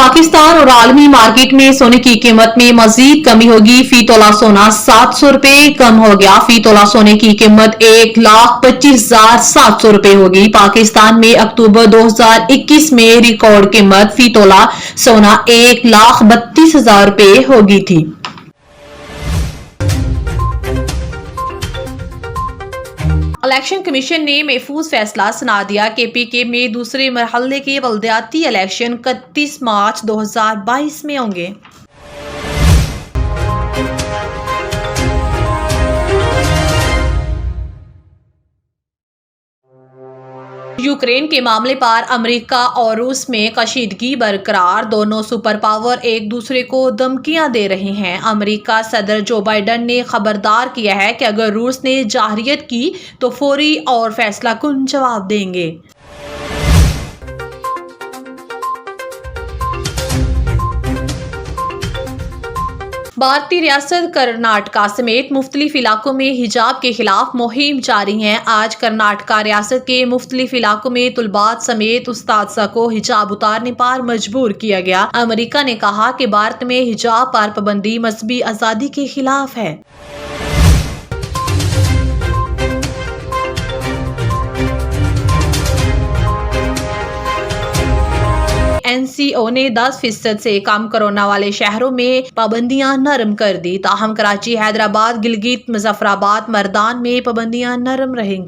पाकिस्तान और आलमी मार्केट में सोने की कीमत में मजीद कमी होगी। फी तोला सोना 700 रुपए कम हो गया। फी तोला सोने की कीमत 1,25,700 रुपए होगी। पाकिस्तान में अक्टूबर 2021 में रिकॉर्ड कीमत फी तोला सोना 1,32,000 रुपए होगी थी। इलेक्शन कमीशन ने महफूज फैसला सुना दिया। KPK में दूसरे मरहले के बल्दियाती इलेक्शन 31 मार्च 2022 में होंगे। यूक्रेन के मामले पर अमेरिका और रूस में कशीदगी बरकरार। दोनों सुपर पावर एक दूसरे को धमकियां दे रहे हैं। अमेरिका सदर जो बाइडन ने खबरदार किया है कि अगर रूस ने जाहिरियत की तो फौरी और फैसला कुन जवाब देंगे। भारतीय रियासत कर्नाटका समेत मुख्तलिफ इलाकों में हिजाब के खिलाफ मुहिम जारी है। आज कर्नाटका रियासत के मुख्तलिफ इलाकों में तुलबात समेत उस्तादसा को हिजाब उतारने पर मजबूर किया गया। अमेरिका ने कहा कि भारत में हिजाब पर पाबंदी मजहबी आज़ादी के खिलाफ है। NCO ने 10% से कम कोरोना वाले शहरों में पाबंदियां नरम कर दी। ताहम कराची, हैदराबाद, गिलगित, मुजफ्फराबाद, मर्दान में पाबंदियां नरम रहेंगी।